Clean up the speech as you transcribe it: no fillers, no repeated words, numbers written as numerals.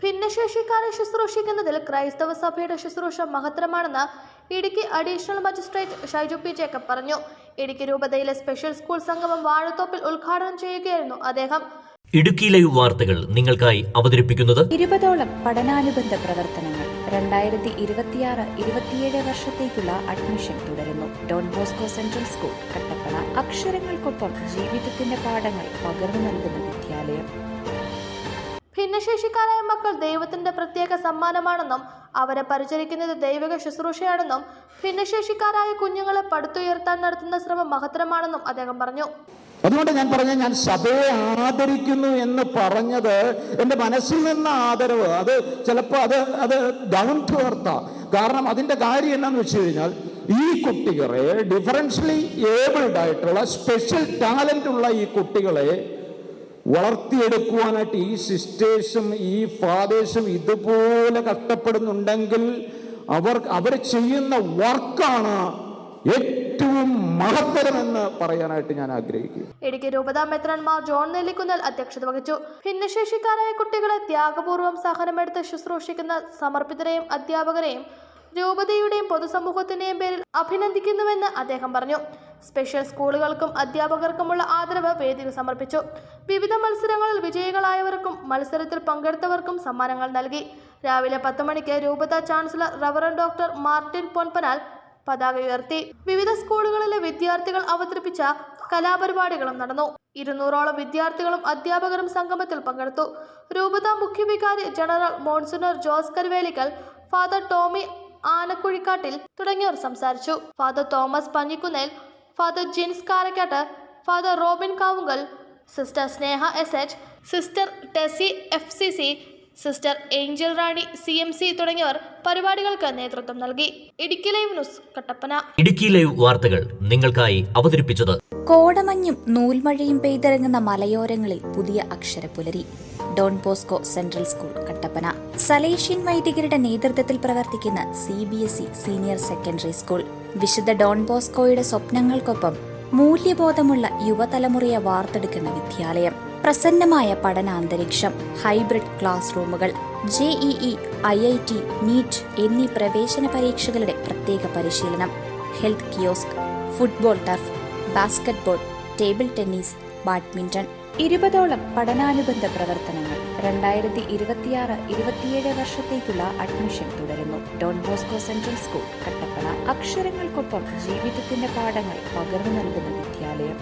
ഭിന്നശേഷിക്കാരെ ശുശ്രൂഷിക്കുന്നതിൽ ക്രൈസ്തവ സഭയുടെ ശുശ്രൂഷ മഹത്തരമാണെന്ന് Idukki additional magistrate Shaiju P Jacob പറഞ്ഞു. ഇടുക്കി രൂപതയിലെ സ്പെഷ്യൽ സ്കൂൾ സംഗമം വാഴത്തോപ്പിൽ ഉദ്ഘാടനം ചെയ്യുകയായിരുന്നു അദ്ദേഹം. ഇടുക്കി ലൈവ് വാർത്തകൾ നിങ്ങൾക്കായി അവതരിപ്പിക്കുന്നത് 20ഓളം പഠനാനുബന്ധ പ്രവർത്തനങ്ങൾ 2026-27 വർഷത്തേക്കുള്ള അഡ്മിഷൻ തുടരുന്നു. Don Bosco central school Kattappana. അക്ഷരങ്ങൾക്കൊപ്പം ജീവിതത്തിന്റെ പാഠങ്ങൾ പകർന്നു നൽകുന്ന വിദ്യാലയം. ഭിന്നശേഷിക്കാരായ മക്കൾ ദൈവത്തിന്റെ പ്രത്യേക സമ്മാനമാണെന്നും അവരെ പരിചരിക്കുന്നത് ദൈവിക ശുശ്രൂഷയാണെന്നും ഭിന്നശേഷിക്കാരായ കുഞ്ഞുങ്ങളെ പടുത്തുയർത്താൻ നടത്തുന്ന ശ്രമം മഹത്തരമാണെന്നും അദ്ദേഹം പറഞ്ഞു. അതുകൊണ്ട് ഞാൻ സഭയെ ആദരിക്കുന്നു എന്ന് പറഞ്ഞത് എൻ്റെ മനസ്സിൽ നിന്ന് ആദരവ്, അത് ചിലപ്പോൾ അത് ഡൗൺ ടു എർത്താ. കാരണം അതിൻ്റെ കാര്യം എന്താണെന്ന് വെച്ച് കഴിഞ്ഞാൽ ഈ കുട്ടികളെ ഡിഫറൻഷ്യലി ഏബിൾഡ് ആയിട്ടുള്ള സ്പെഷ്യൽ ടാലൻ്റ് ഉള്ള ഈ കുട്ടികളെ വളർത്തിയെടുക്കുവാനായിട്ട് ഈ സിസ്റ്റേഴ്സും ഈ ഫാദേഴ്സും ഇതുപോലെ കഷ്ടപ്പെടുന്നുണ്ടെങ്കിൽ അവർ ചെയ്യുന്ന വർക്കാണ് ഏറ്റവും മഹത്തരമെന്ന് പറയാനായിട്ട് ഞാൻ ആഗ്രഹിക്കുന്നു. ഇടുക്കി രൂപത മെത്രാൻമാർ ജോൺ നെല്ലിക്കുന്നൽ അധ്യക്ഷത വഹിച്ചു. ഭിന്നശേഷിക്കാരായ കുട്ടികളെ ത്യാഗപൂർവ്വം സഹനമെടുത്ത് ശുശ്രൂഷിക്കുന്ന സമർപ്പിതരെയും അധ്യാപകരെയും രൂപതയുടെയും പൊതുസമൂഹത്തിന്റെയും പേരിൽ അഭിനന്ദിക്കുന്നുവെന്ന് അദ്ദേഹം പറഞ്ഞു. സ്പെഷ്യൽ സ്കൂളുകൾക്കും അധ്യാപകർക്കുമുള്ള ആദരവ് വേദിയിൽ സമർപ്പിച്ചു. വിവിധ മത്സരങ്ങളിൽ വിജയികളായവർക്കും മത്സരത്തിൽ പങ്കെടുത്തവർക്കും സമ്മാനങ്ങൾ നൽകി. രാവിലെ 10 മണിക്ക് രൂപത ചാൻസലർ റവറന്റ് ഡോക്ടർ മാർട്ടിൻ പൊൻപനാൽ പതാക ഉയർത്തി. വിവിധ സ്കൂളുകളിലെ വിദ്യാർത്ഥികൾ അവതരിപ്പിച്ച കലാപരിപാടികളും നടന്നു. 200ഓളം വിദ്യാർത്ഥികളും അധ്യാപകരും സംഗമത്തിൽ പങ്കെടുത്തു. രൂപത മുഖ്യവികാരി general monsignor Jose Karuvelikkal, father Tomy Anakuzhikkattil തുടങ്ങിയവർ സംസാരിച്ചു. Father Thomas Panjikunnel, father Jins Karakkattu, father Robin Kavungal, sister Sneha SH, sister Tessy FCC, sister Angel Rani CMC തുടങ്ങിയവർ പരിപാടികൾക്ക് നേതൃത്വം നൽകി. Idukki live news Kattappana. Idukki live വാർത്തകൾ നിങ്ങൾക്കായി അവതരിപ്പിച്ചത് കോടമഞ്ഞും നൂൽമഴയും പെയ്തിറങ്ങുന്ന മലയോരങ്ങളിൽ പുതിയ അക്ഷരപ്പുലരി. Don Bosco central school Kattappana. Salesian വൈദികരുടെ നേതൃത്വത്തിൽ പ്രവർത്തിക്കുന്ന CBSE സീനിയർ സെക്കൻഡറി സ്കൂൾ. വിശുദ്ധ ഡോൺ ബോസ്കോയുടെ സ്വപ്നങ്ങൾക്കൊപ്പം മൂല്യബോധമുള്ള യുവതലമുറയെ വാർത്തെടുക്കുന്ന വിദ്യാലയം. പ്രസന്നമായ പഠനാന്തരീക്ഷം, ഹൈബ്രിഡ് ക്ലാസ് റൂമുകൾ, JEE, IIT, NEET എന്നീ പ്രവേശന പരീക്ഷകളുടെ പ്രത്യേക പരിശീലനം, health kiosk, football turf, basketball, table tennis, badminton. 20ഓളം പഠനാനുബന്ധ പ്രവർത്തനങ്ങൾ 2026-27 വർഷത്തേക്കുള്ള അഡ്മിഷൻ തുടരുന്നു. Don Bosco central school Kattappana. അക്ഷരങ്ങൾക്കൊപ്പം ജീവിതത്തിന്റെ പാഠങ്ങൾ പകർന്നു നൽകുന്ന വിദ്യാലയം.